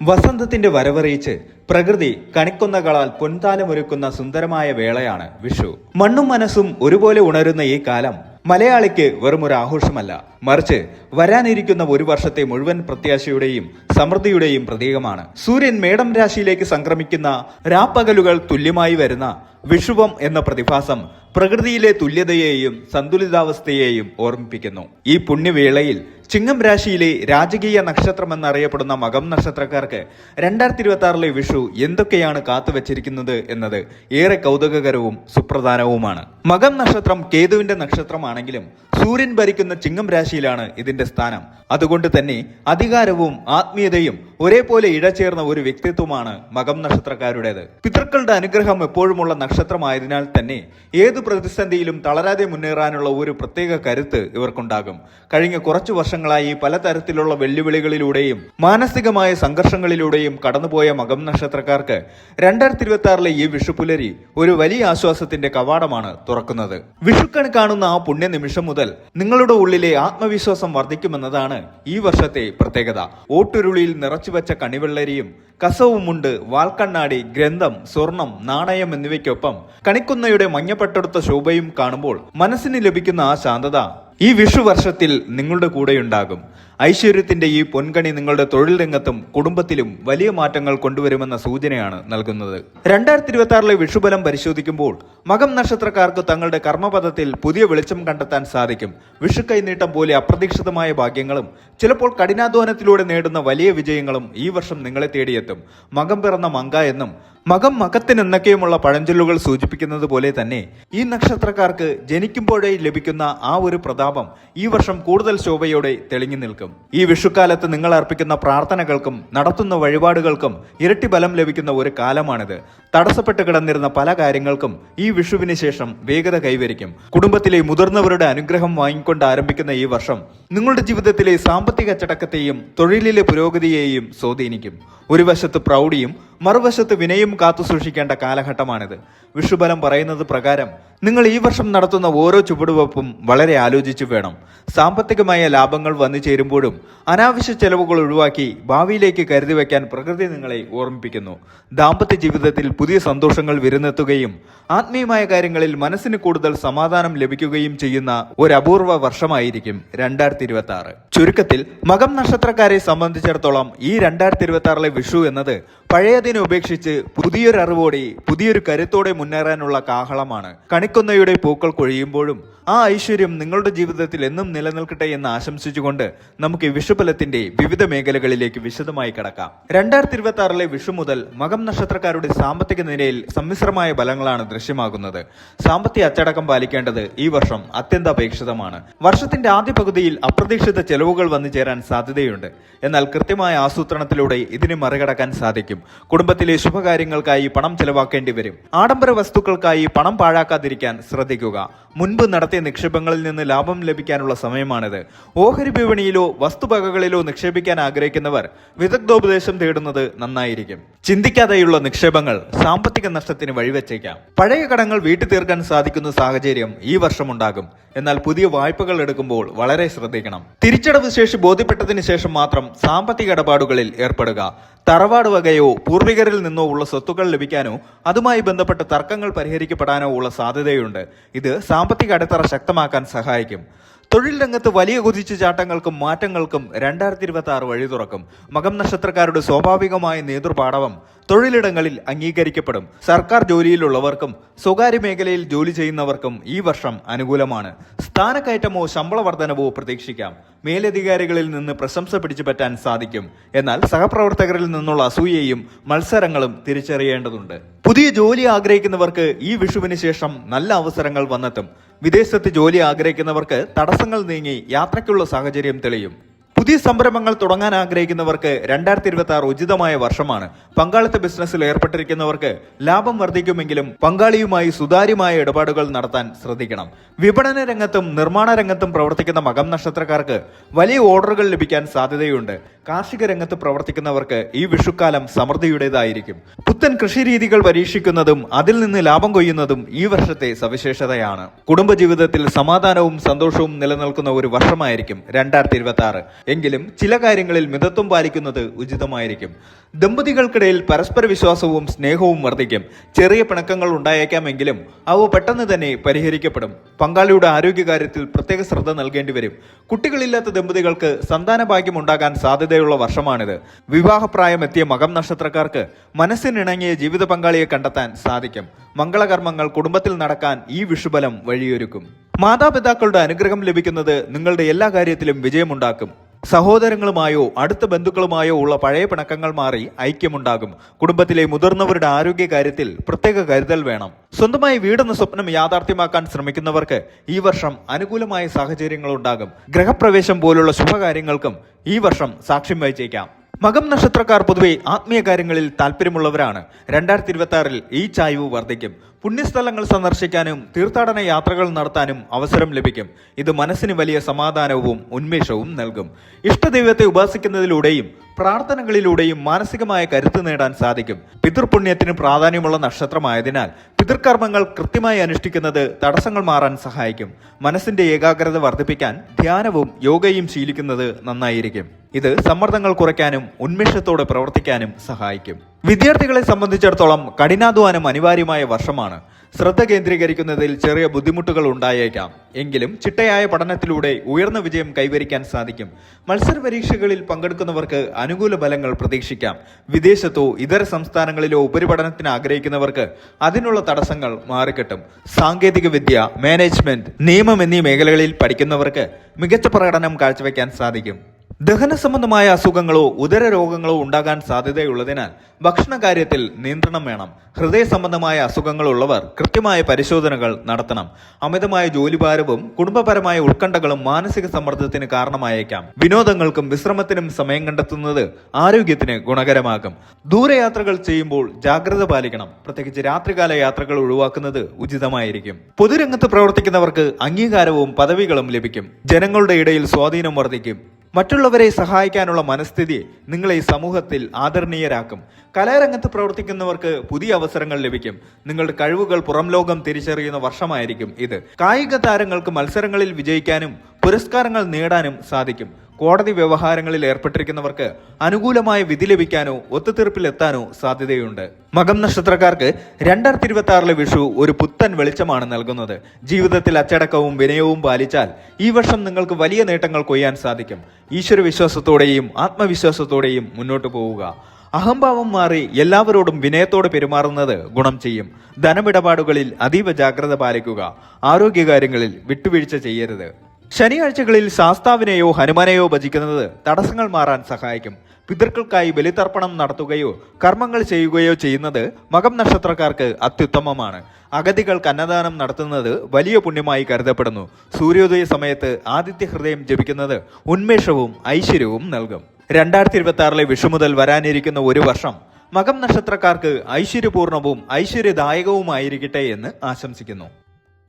വസന്തത്തിന്റെ വരവറിയിച്ച് പ്രകൃതി കണിക്കൊന്നകളാൽ പൊൻതാലമൊരുക്കുന്ന സുന്ദരമായ വേളയാണ് വിഷു. മണ്ണും മനസ്സും ഒരുപോലെ ഉണരുന്ന ഈ കാലം മലയാളിക്ക് വെറുമൊരു ആഘോഷമല്ല, മറിച്ച് വരാനിരിക്കുന്ന ഒരു വർഷത്തെ മുഴുവൻ പ്രത്യാശയുടെയും സമൃദ്ധിയുടെയും പ്രതീകമാണ്. സൂര്യൻ മേടം രാശിയിലേക്ക് സംക്രമിക്കുന്ന രാപ്പകലുകൾ തുല്യമായി വരുന്ന വിഷുവം എന്ന പ്രതിഭാസം പ്രകൃതിയിലെ തുല്യതയെയും സന്തുലിതാവസ്ഥയെയും ഓർമ്മിപ്പിക്കുന്നു. ഈ പുണ്യവേളയിൽ ചിങ്ങം രാശിയിലെ രാജകീയ നക്ഷത്രമെന്നറിയപ്പെടുന്ന മകം നക്ഷത്രക്കാർക്ക് 2026 വിഷു എന്തൊക്കെയാണ് കാത്തുവച്ചിരിക്കുന്നത് എന്നത് ഏറെ കൗതുകകരവും സുപ്രധാനവുമാണ്. മകം നക്ഷത്രം കേതുവിന്റെ നക്ഷത്രമാണെങ്കിലും സൂര്യൻ ഭരിക്കുന്ന ചിങ്ങം രാശിയിലാണ് ഇതിന്റെ സ്ഥാനം. അതുകൊണ്ട് തന്നെ അധികാരവും ആത്മീയതയും ഒരേപോലെ ഇഴചേർന്ന ഒരു വ്യക്തിത്വമാണ് മകം നക്ഷത്രക്കാരുടേത്. പിതൃക്കളുടെ അനുഗ്രഹം എപ്പോഴുമുള്ള നക്ഷത്രമായതിനാൽ തന്നെ ഏതു പ്രതിസന്ധിയിലും തളരാതെ മുന്നേറാനുള്ള ഒരു പ്രത്യേക കരുത്ത് ഇവർക്കുണ്ടാകും. കഴിഞ്ഞ കുറച്ചു വർഷങ്ങളായി പലതരത്തിലുള്ള വെല്ലുവിളികളിലൂടെയും മാനസികമായ സംഘർഷങ്ങളിലൂടെയും കടന്നുപോയ മകം നക്ഷത്രക്കാർക്ക് 2026 ഈ വിഷുപുലരി ഒരു വലിയ ആശ്വാസത്തിന്റെ കവാടമാണ് തുറക്കുന്നത്. വിഷുക്കണി കാണുന്ന ആ പുണ്യ നിമിഷം മുതൽ നിങ്ങളുടെ ഉള്ളിലെ ആത്മവിശ്വാസം വർദ്ധിക്കുമെന്നതാണ് ഈ വർഷത്തെ പ്രത്യേകത. ഓട്ടുരുളിയിൽ നിറച്ചുവെച്ച കണിവെള്ളരിയും കസവുമുണ്ട്, വാൽക്കണ്ണാടി, ഗ്രന്ഥം, സ്വർണം, നാണയം എന്നിവയ്ക്കൊപ്പം കണിക്കുന്നയുടെ മഞ്ഞപ്പെട്ടെടുത്ത ശോഭയും കാണുമ്പോൾ മനസ്സിന് ലഭിക്കുന്ന ആ ശാന്തത ഈ വിഷു വർഷത്തിൽ നിങ്ങളുടെ കൂടെയുണ്ടാകും. ഐശ്വര്യത്തിന്റെ ഈ പൊൻകണി നിങ്ങളുടെ തൊഴിൽ രംഗത്തും കുടുംബത്തിലും വലിയ മാറ്റങ്ങൾ കൊണ്ടുവരുമെന്ന സൂചനയാണ് നൽകുന്നത്. 2026 വിഷുബലം പരിശോധിക്കുമ്പോൾ മകം നക്ഷത്രക്കാർക്ക് തങ്ങളുടെ കർമ്മപഥത്തിൽ പുതിയ വെളിച്ചം കണ്ടെത്താൻ സാധിക്കും. വിഷു കൈനീട്ടം പോലെ അപ്രതീക്ഷിതമായ ഭാഗ്യങ്ങളും ചിലപ്പോൾ കഠിനാധ്വാനത്തിലൂടെ നേടുന്ന വലിയ വിജയങ്ങളും ഈ വർഷം നിങ്ങളെ തേടിയെത്തും. മകം പിറന്ന മങ്ക എന്നും മകം മകത്തിനെന്നൊക്കെയുമുള്ള പഴഞ്ചൊല്ലുകൾ സൂചിപ്പിക്കുന്നത് പോലെ തന്നെ ഈ നക്ഷത്രക്കാർക്ക് ജനിക്കുമ്പോഴേ ലഭിക്കുന്ന ആ ഒരു പ്രതാപം ഈ വർഷം കൂടുതൽ ശോഭയോടെ തെളിഞ്ഞു നിൽക്കും. ഈ വിഷുക്കാലത്ത് നിങ്ങൾ അർപ്പിക്കുന്ന പ്രാർത്ഥനകൾക്കും നടത്തുന്ന വഴിപാടുകൾക്കും ഇരട്ടി ബലം ലഭിക്കുന്ന ഒരു കാലമാണിത്. തടസ്സപ്പെട്ട് കിടന്നിരുന്ന പല കാര്യങ്ങൾക്കും ഈ വിഷുവിന് ശേഷം വേഗത കൈവരിക്കും. കുടുംബത്തിലെ മുതിർന്നവരുടെ അനുഗ്രഹം വാങ്ങിക്കൊണ്ട് ആരംഭിക്കുന്ന ഈ വർഷം നിങ്ങളുടെ ജീവിതത്തിലെ സാമ്പത്തിക അച്ചടക്കത്തെയും തൊഴിലിലെ പുരോഗതിയെയും സ്വാധീനിക്കും. ഒരു വശത്ത് പ്രൗഢിയും മറുവശത്ത് വിനയും കാത്തുസൂക്ഷിക്കേണ്ട കാലഘട്ടമാണിത്. വിഷുബലം പറയുന്നത് പ്രകാരം നിങ്ങൾ ഈ വർഷം നടത്തുന്ന ഓരോ ചുവടുവെപ്പും വളരെ ആലോചിച്ചു വേണം. സാമ്പത്തികമായ ലാഭങ്ങൾ വന്നു ചേരുമ്പോഴും അനാവശ്യ ചെലവുകൾ ഒഴിവാക്കി ഭാവിയിലേക്ക് കരുതി വയ്ക്കാൻ പ്രകൃതി നിങ്ങളെ ഓർമ്മിപ്പിക്കുന്നു. ദാമ്പത്യ ജീവിതത്തിൽ പുതിയ സന്തോഷങ്ങൾ വിരുന്നെത്തുകയും ആത്മീയമായ കാര്യങ്ങളിൽ മനസ്സിന് കൂടുതൽ സമാധാനം ലഭിക്കുകയും ചെയ്യുന്ന ഒരു അപൂർവ വർഷമായിരിക്കും 2026. ചുരുക്കത്തിൽ മകം നക്ഷത്രക്കാരെ സംബന്ധിച്ചിടത്തോളം ഈ 2026 വിഷു എന്നത് പഴയതിനെ ഉപേക്ഷിച്ച് പുതിയൊരു അറിവോടെ പുതിയൊരു കരുത്തോടെ മുന്നേറാനുള്ള കാഹളമാണ്. കണിക്കൊന്നയുടെ പൂക്കൾ കൊഴിയുമ്പോഴും ആ ഐശ്വര്യം നിങ്ങളുടെ ജീവിതത്തിൽ എന്നും നിലനിൽക്കട്ടെ എന്ന് ആശംസിച്ചുകൊണ്ട് നമുക്ക് വിഷുഫലത്തിന്റെ വിവിധ മേഖലകളിലേക്ക് വിശദമായി കടക്കാം. 2026 വിഷു മുതൽ മകം നക്ഷത്രക്കാരുടെ സാമ്പത്തിക നിലയിൽ സമ്മിശ്രമായ ഫലങ്ങളാണ് ദൃശ്യമാകുന്നത്. സാമ്പത്തിക അച്ചടക്കം പാലിക്കേണ്ടത് ഈ വർഷം അത്യന്താപേക്ഷിതമാണ്. വർഷത്തിന്റെ ആദ്യ പകുതിയിൽ അപ്രതീക്ഷിത ചെലവുകൾ വന്നു ചേരാൻ സാധ്യതയുണ്ട്. എന്നാൽ കൃത്യമായ ആസൂത്രണത്തിലൂടെ ഇതിനെ മറികടക്കാൻ സാധിക്കും. കുടുംബത്തിലെ ശുഭകാര്യങ്ങൾക്കായി പണം ചെലവാക്കേണ്ടി വരും. ആഡംബര വസ്തുക്കൾക്കായി പണം പാഴാക്കാതിരിക്കാൻ ശ്രദ്ധിക്കുക. മുൻപ് നടത്തിയ നിക്ഷേപങ്ങളിൽ നിന്ന് ലാഭം ലഭിക്കാനുള്ള സമയമാണിത്. ഓഹരി വിപണിയിലോ വസ്തുവകകളിലോ നിക്ഷേപിക്കാൻ ആഗ്രഹിക്കുന്നവർ വിദഗ്ധോപദേശം തേടുന്നത് നന്നായിരിക്കും. ചിന്തിക്കാതെയുള്ള നിക്ഷേപങ്ങൾ സാമ്പത്തിക നഷ്ടത്തിന് വഴിവെച്ചേക്കാം. പഴയ കടങ്ങൾ വീട്ടി തീർക്കാൻ സാധിക്കുന്ന സാഹചര്യം ഈ വർഷമുണ്ടാകും. എന്നാൽ പുതിയ വായ്പകൾ എടുക്കുമ്പോൾ വളരെ ശ്രദ്ധിക്കണം. തിരിച്ചടവ് ശേഷി ബോധ്യപ്പെട്ടതിന് ശേഷം മാത്രം സാമ്പത്തിക ഇടപാടുകളിൽ ഏർപ്പെടുക. തറവാട് വകയോ പൂർവികരിൽ നിന്നോ ഉള്ള സ്വത്തുക്കൾ ലഭിക്കാനോ അതുമായി ബന്ധപ്പെട്ട തർക്കങ്ങൾ പരിഹരിക്കപ്പെടാനോ ഉള്ള സാധ്യതയുണ്ട്. ഇത് സാമ്പത്തിക അടിത്തറ ശക്തമാക്കാൻ സഹായിക്കും. തൊഴിൽ രംഗത്ത് വലിയ കുതിച്ചുചാട്ടങ്ങൾക്കും മാറ്റങ്ങൾക്കും 2026 വഴി തുറക്കും. മകം നക്ഷത്രക്കാരുടെ സ്വാഭാവികമായ നേതൃപാടവം തൊഴിലിടങ്ങളിൽ അംഗീകരിക്കപ്പെടും. സർക്കാർ ജോലിയിലുള്ളവർക്കും സ്വകാര്യ മേഖലയിൽ ജോലി ചെയ്യുന്നവർക്കും ഈ വർഷം അനുകൂലമാണ്. സ്ഥാനക്കയറ്റമോ ശമ്പള വർധനവോ പ്രതീക്ഷിക്കാം. മേലധികാരികളിൽ നിന്ന് പ്രശംസ പിടിച്ചു പറ്റാൻ സാധിക്കും. എന്നാൽ സഹപ്രവർത്തകരിൽ നിന്നുള്ള അസൂയയും മത്സരങ്ങളും തിരിച്ചറിയേണ്ടതുണ്ട്. പുതിയ ജോലി ആഗ്രഹിക്കുന്നവർക്ക് ഈ വിഷുവിന് ശേഷം നല്ല അവസരങ്ങൾ വന്നെത്തും. വിദേശത്ത് ജോലി ആഗ്രഹിക്കുന്നവർക്ക് തടസ്സങ്ങൾ നീങ്ങി യാത്രയ്ക്കുള്ള സാഹചര്യം തെളിയും. പുതിയ സംരംഭങ്ങൾ തുടങ്ങാൻ ആഗ്രഹിക്കുന്നവർക്ക് 2026 ഉചിതമായ വർഷമാണ്. പങ്കാളിത്ത ബിസിനസ്സിൽ ഏർപ്പെട്ടിരിക്കുന്നവർക്ക് ലാഭം വർദ്ധിക്കുമെങ്കിലും പങ്കാളിയുമായി സുതാര്യമായ ഇടപാടുകൾ നടത്താൻ ശ്രദ്ധിക്കണം. വിപണന രംഗത്തും നിർമ്മാണ രംഗത്തും പ്രവർത്തിക്കുന്ന മകം നക്ഷത്രക്കാർക്ക് വലിയ ഓർഡറുകൾ ലഭിക്കാൻ സാധ്യതയുണ്ട്. കാർഷിക രംഗത്ത് പ്രവർത്തിക്കുന്നവർക്ക് ഈ വിഷുക്കാലം സമൃദ്ധിയുടേതായിരിക്കും. പുത്തൻ കൃഷിരീതികൾ പരീക്ഷിക്കുന്നതും അതിൽ നിന്ന് ലാഭം കൊയ്യുന്നതും ഈ വർഷത്തെ സവിശേഷതയാണ്. കുടുംബജീവിതത്തിൽ സമാധാനവും സന്തോഷവും നിലനിൽക്കുന്ന ഒരു വർഷമായിരിക്കും 2026. എങ്കിലും ചില കാര്യങ്ങളിൽ മിതത്വം പാലിക്കുന്നത് ഉചിതമായിരിക്കും. ദമ്പതികൾക്കിടയിൽ പരസ്പര വിശ്വാസവും സ്നേഹവും വർദ്ധിക്കും. ചെറിയ പിണക്കങ്ങൾ ഉണ്ടായേക്കാമെങ്കിലും അവ പെട്ടെന്ന് തന്നെ പരിഹരിക്കപ്പെടും. പങ്കാളിയുടെ ആരോഗ്യകാര്യത്തിൽ പ്രത്യേക ശ്രദ്ധ നൽകേണ്ടി വരും. കുട്ടികളില്ലാത്ത ദമ്പതികൾക്ക് സന്താന ഭാഗ്യം ഉണ്ടാകാൻ സാധ്യതയുള്ള വർഷമാണിത്. വിവാഹപ്രായമെത്തിയ മകം നക്ഷത്രക്കാർക്ക് മനസ്സിനിണങ്ങിയ ജീവിത പങ്കാളിയെ കണ്ടെത്താൻ സാധിക്കും. മംഗളകർമ്മങ്ങൾ കുടുംബത്തിൽ നടക്കാൻ ഈ വിഷുബലം വഴിയൊരുക്കും. മാതാപിതാക്കളുടെ അനുഗ്രഹം ലഭിക്കുന്നത് നിങ്ങളുടെ എല്ലാ കാര്യത്തിലും വിജയമുണ്ടാക്കും. സഹോദരങ്ങളുമായോ അടുത്ത ബന്ധുക്കളുമായോ ഉള്ള പഴയ പിണക്കങ്ങൾ മാറി ഐക്യമുണ്ടാകും. കുടുംബത്തിലെ മുതിർന്നവരുടെ ആരോഗ്യകാര്യത്തിൽ പ്രത്യേക കരുതൽ വേണം. സ്വന്തമായി വീടെന്ന സ്വപ്നം യാഥാർത്ഥ്യമാക്കാൻ ശ്രമിക്കുന്നവർക്ക് ഈ വർഷം അനുകൂലമായ സാഹചര്യങ്ങൾ ഉണ്ടാകും. ഗൃഹപ്രവേശം പോലുള്ള ശുഭകാര്യങ്ങൾക്കും ഈ വർഷം സാക്ഷ്യം വഹിച്ചേക്കാം. മകം നക്ഷത്രക്കാർ പൊതുവെ ആത്മീയ കാര്യങ്ങളിൽ താല്പര്യമുള്ളവരാണ്. 2026 ഈ ചായ്വ് വർദ്ധിക്കും. പുണ്യസ്ഥലങ്ങൾ സന്ദർശിക്കാനും തീർത്ഥാടന യാത്രകൾ നടത്താനും അവസരം ലഭിക്കും. ഇത് മനസ്സിന് വലിയ സമാധാനവും ഉന്മേഷവും നൽകും. ഇഷ്ടദൈവത്തെ ഉപാസിക്കുന്നതിലൂടെയും പ്രാർത്ഥനകളിലൂടെയും മാനസികമായ കരുത്ത് നേടാൻ സാധിക്കും. പിതൃപുണ്യത്തിന് പ്രാധാന്യമുള്ള നക്ഷത്രമായതിനാൽ പിതൃകർമ്മങ്ങൾ കൃത്യമായി അനുഷ്ഠിക്കുന്നത് തടസ്സങ്ങൾ മാറാൻ സഹായിക്കും. മനസ്സിന്റെ ഏകാഗ്രത വർദ്ധിപ്പിക്കാൻ ധ്യാനവും യോഗയും ശീലിക്കുന്നത് നന്നായിരിക്കും. ഇത് സമ്മർദ്ദങ്ങൾ കുറയ്ക്കാനും ഉന്മേഷത്തോടെ പ്രവർത്തിക്കാനും സഹായിക്കും. വിദ്യാർത്ഥികളെ സംബന്ധിച്ചിടത്തോളം കഠിനാധ്വാനം അനിവാര്യമായ വർഷമാണ്. ശ്രദ്ധ കേന്ദ്രീകരിക്കുന്നതിൽ ചെറിയ ബുദ്ധിമുട്ടുകൾ ഉണ്ടായേക്കാം. എങ്കിലും ചിട്ടയായ പഠനത്തിലൂടെ ഉയർന്ന വിജയം കൈവരിക്കാൻ സാധിക്കും. മത്സര പരീക്ഷകളിൽ പങ്കെടുക്കുന്നവർക്ക് അനുകൂല ഫലങ്ങൾ പ്രതീക്ഷിക്കാം. വിദേശത്തോ ഇതര സംസ്ഥാനങ്ങളിലോ ഉപരിപഠനത്തിന് ആഗ്രഹിക്കുന്നവർക്ക് അതിനുള്ള തടസ്സങ്ങൾ മാറിക്കിട്ടും. സാങ്കേതിക വിദ്യ, മാനേജ്മെന്റ്, നിയമം എന്നീ മേഖലകളിൽ പഠിക്കുന്നവർക്ക് മികച്ച പ്രകടനം കാഴ്ചവെക്കാൻ സാധിക്കും. ദഹന സംബന്ധമായ അസുഖങ്ങളോ ഉദര രോഗങ്ങളോ ഉണ്ടാകാൻ സാധ്യതയുള്ളതിനാൽ ഭക്ഷണ കാര്യത്തിൽ നിയന്ത്രണം വേണം. ഹൃദയ സംബന്ധമായ അസുഖങ്ങളുള്ളവർ കൃത്യമായ പരിശോധനകൾ നടത്തണം. അമിതമായ ജോലിഭാരവും കുടുംബപരമായ ഉത്കണ്ഠകളും മാനസിക സമ്മർദ്ദത്തിന് കാരണമായേക്കാം. വിനോദങ്ങൾക്കും വിശ്രമത്തിനും സമയം കണ്ടെത്തുന്നത് ആരോഗ്യത്തിന് ഗുണകരമാകും. ദൂരയാത്രകൾ ചെയ്യുമ്പോൾ ജാഗ്രത പാലിക്കണം. പ്രത്യേകിച്ച് രാത്രികാല യാത്രകൾ ഒഴിവാക്കുന്നത് ഉചിതമായിരിക്കും. പൊതുരംഗത്ത് പ്രവർത്തിക്കുന്നവർക്ക് അംഗീകാരവും പദവികളും ലഭിക്കും. ജനങ്ങളുടെ ഇടയിൽ സ്വാധീനം വർദ്ധിക്കും. മറ്റുള്ളവരെ സഹായിക്കാനുള്ള മനസ്ഥിതി നിങ്ങളെ സമൂഹത്തിൽ ആദരണീയരാക്കും. കലാരംഗത്ത് പ്രവർത്തിക്കുന്നവർക്ക് പുതിയ അവസരങ്ങൾ ലഭിക്കും. നിങ്ങളുടെ കഴിവുകൾ പുറം ലോകം തിരിച്ചറിയുന്ന വർഷമായിരിക്കും ഇത്. കായിക താരങ്ങൾക്ക് മത്സരങ്ങളിൽ വിജയിക്കാനും പുരസ്കാരങ്ങൾ നേടാനും സാധിക്കും. കോടതി വ്യവഹാരങ്ങളിൽ ഏർപ്പെട്ടിരിക്കുന്നവർക്ക് അനുകൂലമായ വിധി ലഭിക്കാനോ ഒത്തുതീർപ്പിലെത്താനോ സാധ്യതയുണ്ട്. മകം നക്ഷത്രക്കാർക്ക് 2026 വിഷു ഒരു പുത്തൻ വെളിച്ചമാണ് നൽകുന്നത്. ജീവിതത്തിൽ അച്ചടക്കവും വിനയവും പാലിച്ചാൽ ഈ വർഷം നിങ്ങൾക്ക് വലിയ നേട്ടങ്ങൾ കൊയ്യാൻ സാധിക്കും. ഈശ്വരവിശ്വാസത്തോടെയും ആത്മവിശ്വാസത്തോടെയും മുന്നോട്ട് പോവുക. അഹംഭാവം മാറി എല്ലാവരോടും വിനയത്തോടെ പെരുമാറുന്നത് ഗുണം ചെയ്യും. ധനമിടപാടുകളിൽ അതീവ ജാഗ്രത പാലിക്കുക. ആരോഗ്യകാര്യങ്ങളിൽ വിട്ടുവീഴ്ച ചെയ്യരുത്. ശനിയാഴ്ചകളിൽ ശാസ്താവിനെയോ ഹനുമാനെയോ ഭജിക്കുന്നത് തടസ്സങ്ങൾ മാറാൻ സഹായിക്കും. പിതൃക്കൾക്കായി ബലിതർപ്പണം നടത്തുകയോ കർമ്മങ്ങൾ ചെയ്യുകയോ ചെയ്യുന്നത് മകം നക്ഷത്രക്കാർക്ക് അത്യുത്തമമാണ്. അഗതികൾക്ക് അന്നദാനം നടത്തുന്നത് വലിയ പുണ്യമായി കരുതപ്പെടുന്നു. സൂര്യോദയ സമയത്ത് ആദിത്യ ഹൃദയം ജപിക്കുന്നത് ഉന്മേഷവും ഐശ്വര്യവും നൽകും. 2026 വിഷു മുതൽ വരാനിരിക്കുന്ന ഒരു വർഷം മകം നക്ഷത്രക്കാർക്ക് ഐശ്വര്യപൂർണവും ഐശ്വര്യദായകവുമായിരിക്കട്ടെ എന്ന് ആശംസിക്കുന്നു.